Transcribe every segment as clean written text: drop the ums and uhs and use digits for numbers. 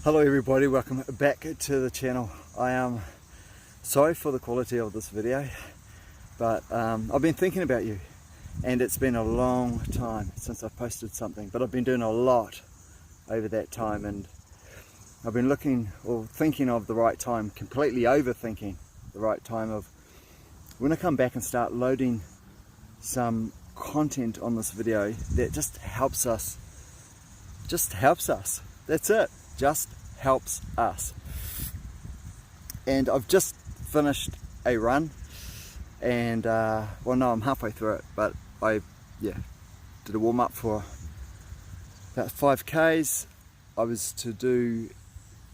Hello everybody, welcome back to the channel. I am sorry for the quality of this video, but I've been thinking about you, and it's been a long time since I've posted something, but I've been doing a lot over that time, and I've been looking or thinking of the right time, completely overthinking the right time of when I come back and start loading some content on this video that just helps us. That's it. Just helps us. And I've just finished a run, and well, no, I'm halfway through it, but I did a warm up for about 5Ks. I was to do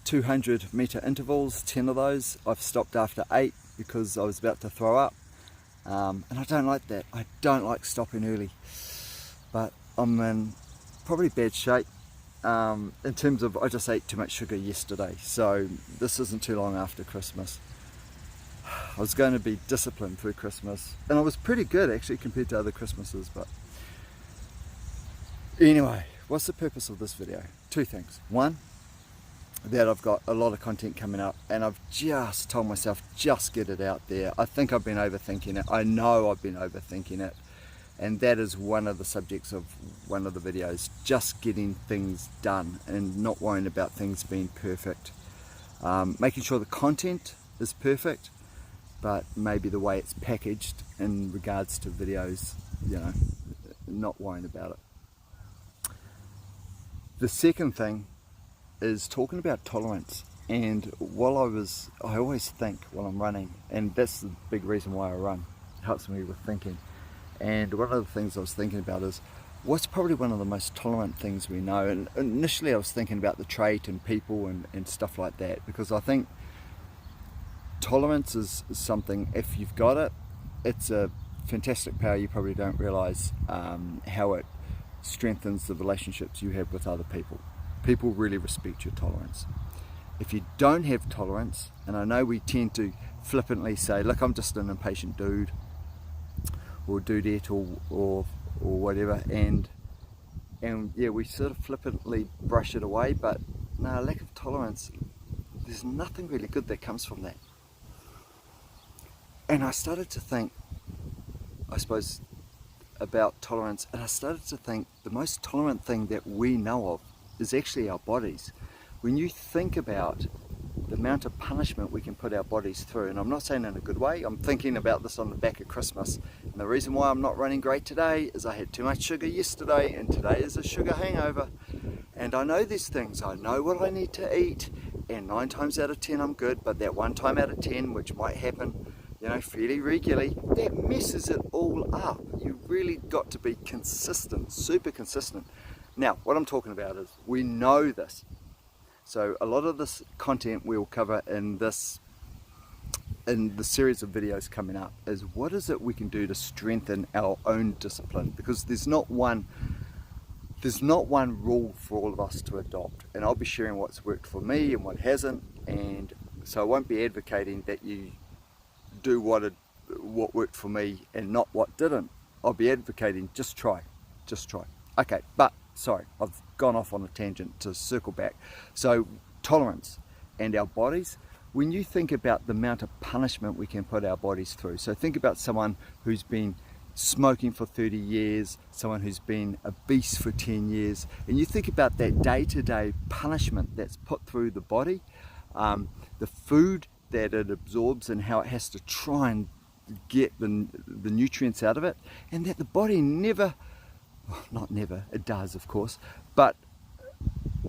200 meter intervals, 10 of those. I've stopped after 8 because I was about to throw up, and I don't like that. I don't like stopping early, but I'm in probably bad shape. In terms of, I just ate too much sugar yesterday, so this isn't too long after Christmas. I was going to be disciplined through Christmas, and I was pretty good actually compared to other Christmases. But anyway, what's the purpose of this video? Two things. One, that I've got a lot of content coming up, and I've just told myself, just get it out there. I think I've been overthinking it. I know I've been overthinking it. And that is one of the subjects of one of the videos, just getting things done and not worrying about things being perfect. Making sure the content is perfect, but maybe the way it's packaged in regards to videos, not worrying about it. The second thing is talking about tolerance. And I always think while I'm running, and that's the big reason why I run. It helps me with thinking. And one of the things I was thinking about is, what's probably one of the most tolerant things we know? And initially I was thinking about the trait and people and stuff like that, because I think tolerance is something, if you've got it, it's a fantastic power. You probably don't realise how it strengthens the relationships you have with other people. People really respect your tolerance. If you don't have tolerance, and I know we tend to flippantly say, look, I'm just an impatient dude, or dudette, or whatever, and yeah, we sort of flippantly brush it away, but no, lack of tolerance, there's nothing really good that comes from that. And I started to think, I suppose, about tolerance, and I started to think the most tolerant thing that we know of is actually our bodies. When you think about the amount of punishment we can put our bodies through, and I'm not saying in a good way, I'm thinking about this on the back of Christmas, and the reason why I'm not running great today is I had too much sugar yesterday, and today is a sugar hangover, and I know these things, I know what I need to eat, and 9 times out of 10 I'm good, but that 1 time out of 10, which might happen, fairly regularly, that messes it all up. You really got to be consistent, super consistent. Now, what I'm talking about is, we know this. So a lot of this content we'll cover in the series of videos coming up is, what is it we can do to strengthen our own discipline? Because there's not one rule for all of us to adopt, and I'll be sharing what's worked for me and what hasn't, and so I won't be advocating that you do what worked for me and not what didn't. I'll be advocating just try. Okay, but sorry, I've gone off on a tangent to circle back. So tolerance and our bodies, when you think about the amount of punishment we can put our bodies through, so think about someone who's been smoking for 30 years, someone who's been obese for 10 years, and you think about that day-to-day punishment that's put through the body, the food that it absorbs and how it has to try and get the nutrients out of it, and that the body never, not never, it does of course, but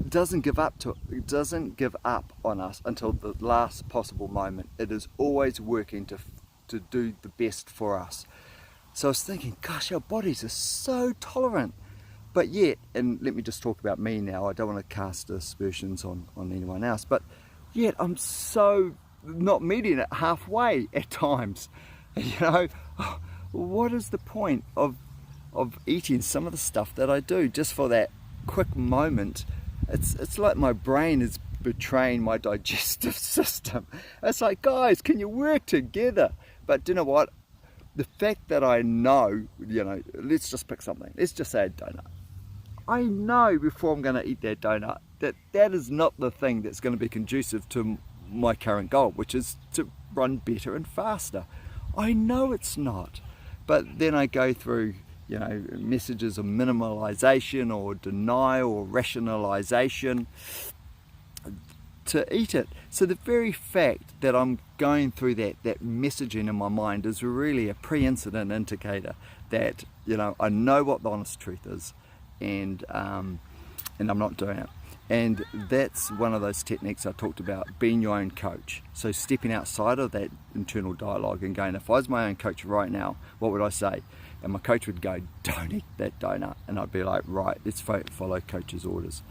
doesn't give up on us until the last possible moment. It is always working to do the best for us. So I was thinking, gosh, our bodies are so tolerant, but yet, and let me just talk about me now, I don't want to cast aspersions on anyone else, but yet I'm so not meeting it halfway at times. What is the point of eating some of the stuff that I do just for that quick moment? It's like my brain is betraying my digestive system. It's like, guys, can you work together? But do you know what? The fact that I know, let's just pick something. Let's just say a donut. I know before I'm going to eat that donut that that is not the thing that's going to be conducive to my current goal, which is to run better and faster. I know it's not. But then I go through, you know, messages of minimalization or denial or rationalization to eat it. So the very fact that I'm going through that messaging in my mind is really a pre-incident indicator that, you know, I know what the honest truth is, and I'm not doing it. And that's one of those techniques I talked about, being your own coach. So stepping outside of that internal dialogue and going, if I was my own coach right now, what would I say? And my coach would go, don't eat that donut. And I'd be like, right, let's follow coach's orders.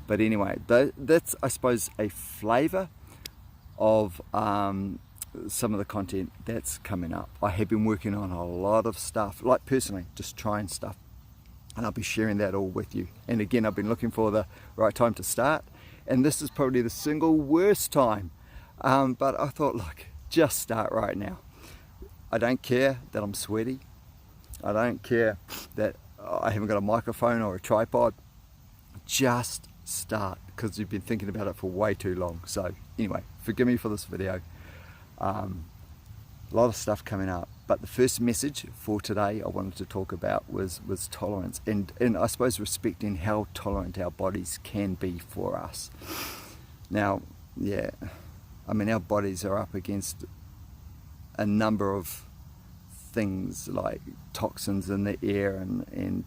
But anyway, that's, I suppose, a flavour of some of the content that's coming up. I have been working on a lot of stuff, like personally, just trying stuff. And I'll be sharing that all with you. And again, I've been looking for the right time to start. And this is probably the single worst time. But I thought, look, just start right now. I don't care that I'm sweaty. I don't care that I haven't got a microphone or a tripod. Just start, because you've been thinking about it for way too long. So anyway, forgive me for this video. A lot of stuff coming up, but the first message for today I wanted to talk about was tolerance, and I suppose respecting how tolerant our bodies can be for us. Now, yeah, I mean, our bodies are up against a number of things like toxins in the air and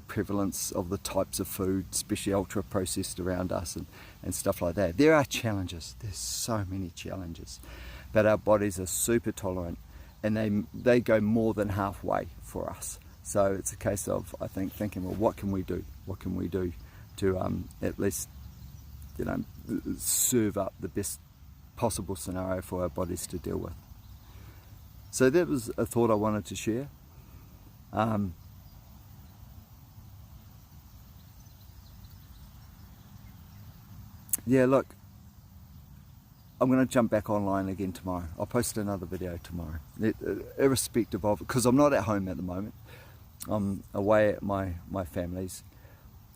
prevalence of the types of food, especially ultra processed around us and stuff like that. There are challenges, there's so many challenges, but our bodies are super tolerant, and they go more than halfway for us. So it's a case of, I think, thinking, well, what can we do? What can we do to at least, you know, serve up the best possible scenario for our bodies to deal with? So that was a thought I wanted to share. Yeah, look, I'm going to jump back online again tomorrow. I'll post another video tomorrow, irrespective of, because I'm not at home at the moment. I'm away at my family's.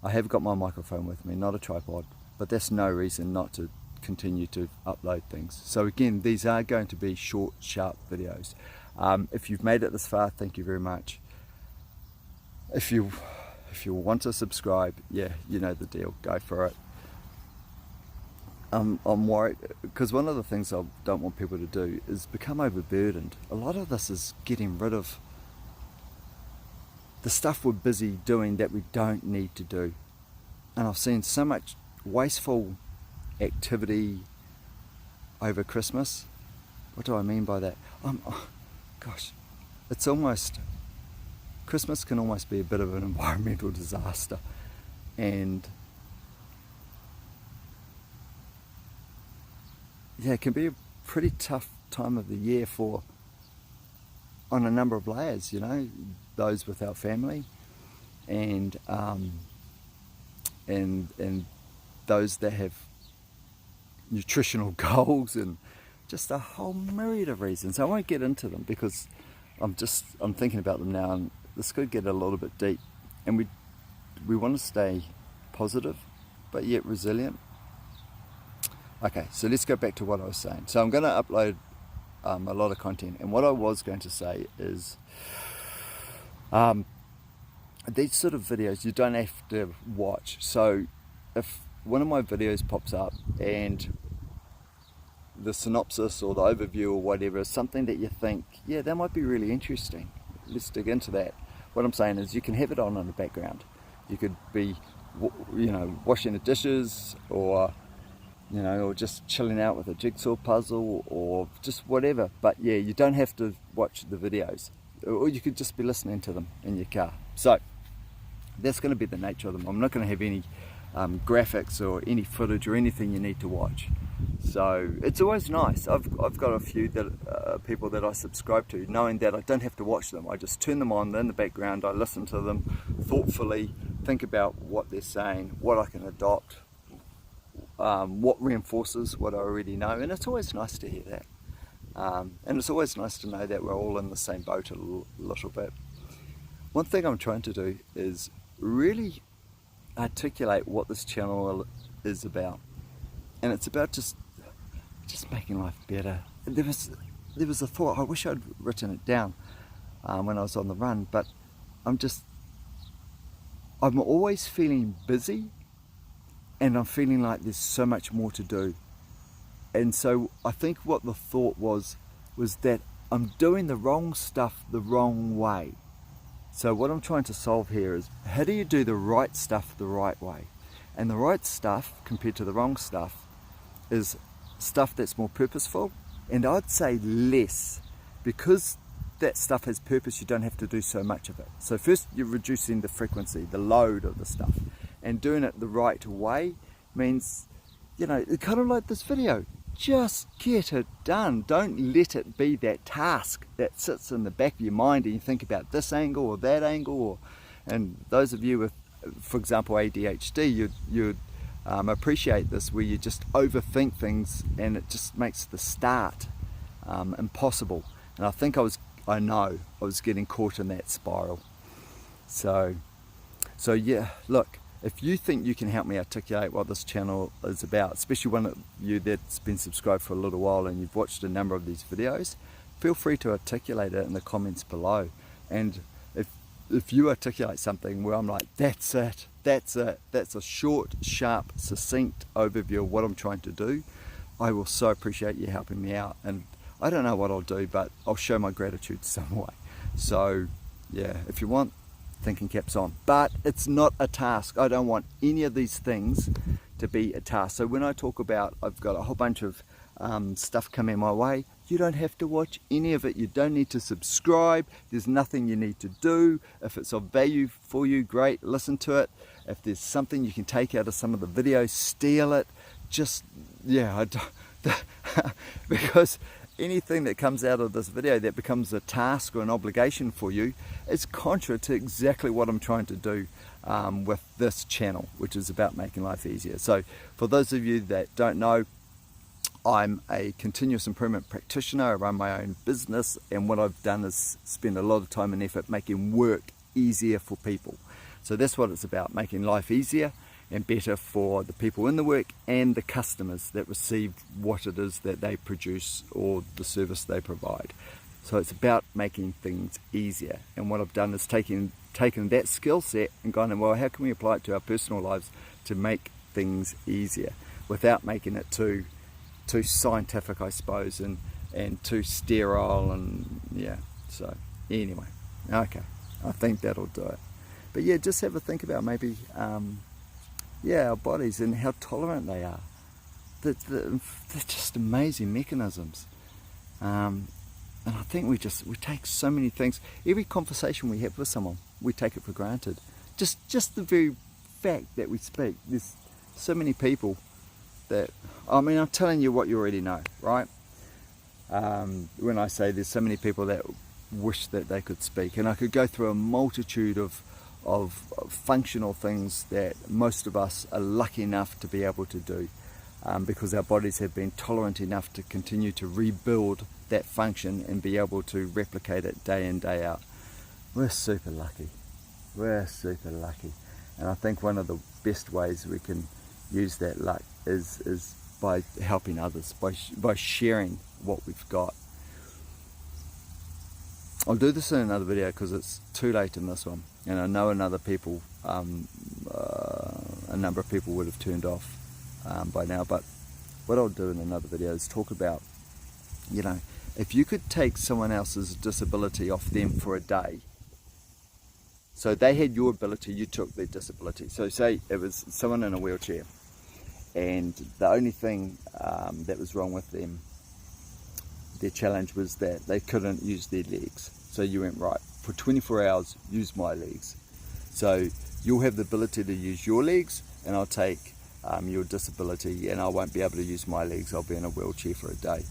I have got my microphone with me, not a tripod, but that's no reason not to continue to upload things. So again, these are going to be short, sharp videos. If you've made it this far, thank you very much. If you want to subscribe, yeah, you know the deal, go for it. I'm worried, because one of the things I don't want people to do is become overburdened. A lot of this is getting rid of the stuff we're busy doing that we don't need to do. And I've seen so much wasteful activity over Christmas. What do I mean by that? Gosh, it's almost, Christmas can almost be a bit of an environmental disaster. And yeah, it can be a pretty tough time of the year on a number of layers, you know, those without family, and those that have nutritional goals, and just a whole myriad of reasons. I won't get into them because I'm thinking about them now, and this could get a little bit deep. And we want to stay positive, but yet resilient. Okay, so let's go back to what I was saying. So I'm going to upload a lot of content, and what I was going to say is these sort of videos you don't have to watch. So if one of my videos pops up and the synopsis or the overview or whatever is something that you think, yeah, that might be really interesting, let's dig into that. What I'm saying is you can have it on in the background. You could be, you know, washing the dishes, or you know, or just chilling out with a jigsaw puzzle, or just whatever. But yeah, you don't have to watch the videos, or you could just be listening to them in your car. So that's going to be the nature of them. I'm not going to have any graphics or any footage or anything you need to watch. So it's always nice. I've got a few people that I subscribe to, knowing that I don't have to watch them. I just turn them on, they're in the background, I listen to them thoughtfully, think about what they're saying, what I can adopt, what reinforces what I already know. And it's always nice to hear that. And it's always nice to know that we're all in the same boat a little bit. One thing I'm trying to do is really articulate what this channel is about. And it's about just making life better. There was a thought, I wish I'd written it down when I was on the run, but I'm always feeling busy, and I'm feeling like there's so much more to do. And so I think what the thought was that I'm doing the wrong stuff the wrong way. So what I'm trying to solve here is, how do you do the right stuff the right way? And the right stuff compared to the wrong stuff is stuff that's more purposeful, and I'd say less, because that stuff has purpose. You don't have to do so much of it. So first you're reducing the frequency, the load of the stuff, and doing it the right way means, you know, kind of like this video, just get it done. Don't let it be that task that sits in the back of your mind and you think about this angle or that angle, and those of you with, for example, ADHD, you'd appreciate this, where you just overthink things and it just makes the start impossible. And I know I was getting caught in that spiral. So yeah, look, if you think you can help me articulate what this channel is about, especially one of you that's been subscribed for a little while and you've watched a number of these videos, feel free to articulate it in the comments below. And if you articulate something where I'm like, that's it, that's a short, sharp, succinct overview of what I'm trying to do, I will so appreciate you helping me out. And I don't know what I'll do, but I'll show my gratitude some way. So yeah, if you want, thinking caps on. But it's not a task. I don't want any of these things to be a task. So when I talk about, I've got a whole bunch of stuff coming my way, you don't have to watch any of it. You don't need to subscribe. There's nothing you need to do. If it's of value for you, great, listen to it. If there's something you can take out of some of the videos, steal it. Just, yeah, because anything that comes out of this video that becomes a task or an obligation for you is contra to exactly what I'm trying to do with this channel, which is about making life easier. So for those of you that don't know, I'm a continuous improvement practitioner. I run my own business, and what I've done is spend a lot of time and effort making work easier for people. So that's what it's about, making life easier and better for the people in the work and the customers that receive what it is that they produce or the service they provide. So it's about making things easier. And what I've done is taken that skill set and gone, well, how can we apply it to our personal lives to make things easier without making it too scientific, I suppose, and too sterile, and yeah. So anyway, okay, I think that'll do it. But yeah, just have a think about maybe our bodies and how tolerant they are. They're just amazing mechanisms. And I think we take so many things. Every conversation we have with someone, we take it for granted. Just the very fact that we speak. There's so many people that, I mean, I'm telling you what you already know, right? When I say there's so many people that wish that they could speak, and I could go through a multitude of functional things that most of us are lucky enough to be able to do, because our bodies have been tolerant enough to continue to rebuild that function and be able to replicate it day in, day out. We're super lucky. We're super lucky. And I think one of the best ways we can use that luck is by helping others, by sharing what we've got. I'll do this in another video because it's too late in this one, and I know a number of people would have turned off by now. But what I'll do in another video is talk about, you know, if you could take someone else's disability off them for a day. So they had your ability, you took their disability. So say it was someone in a wheelchair, and the only thing that was wrong with them, their challenge was that they couldn't use their legs. So you went, right, for 24 hours, use my legs. So you'll have the ability to use your legs, and I'll take your disability, and I won't be able to use my legs. I'll be in a wheelchair for a day.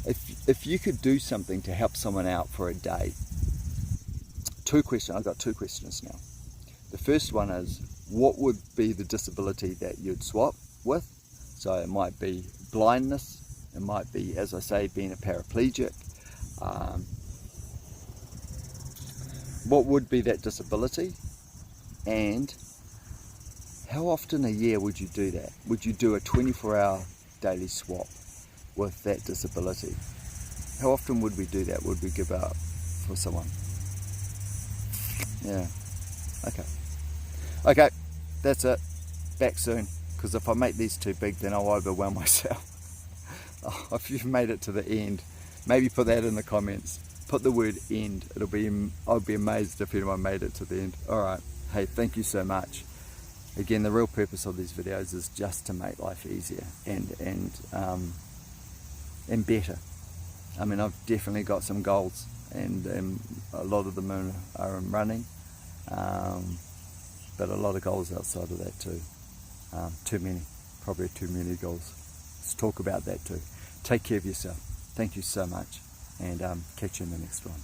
If you could do something to help someone out for a day, I've got two questions now. The first one is, what would be the disability that you'd swap with? So it might be blindness, it might be, as I say, being a paraplegic. What would be that disability? And How often a year would you do that? Would you do a 24-hour daily swap with that disability? How often would we do that? Would we give up for someone? Yeah. Okay, that's it. Back soon, because if I make these too big, then I'll overwhelm myself. Oh, if you've made it to the end, maybe put that in the comments. Put the word end. I'll be amazed if anyone made it to the end. Alright, hey, thank you so much. Again, the real purpose of these videos is just to make life easier and better. I mean, I've definitely got some goals, and a lot of them are in running, but a lot of goals outside of that too. Too many, probably too many goals. Let's talk about that too. Take care of yourself. Thank you so much, and catch you in the next one.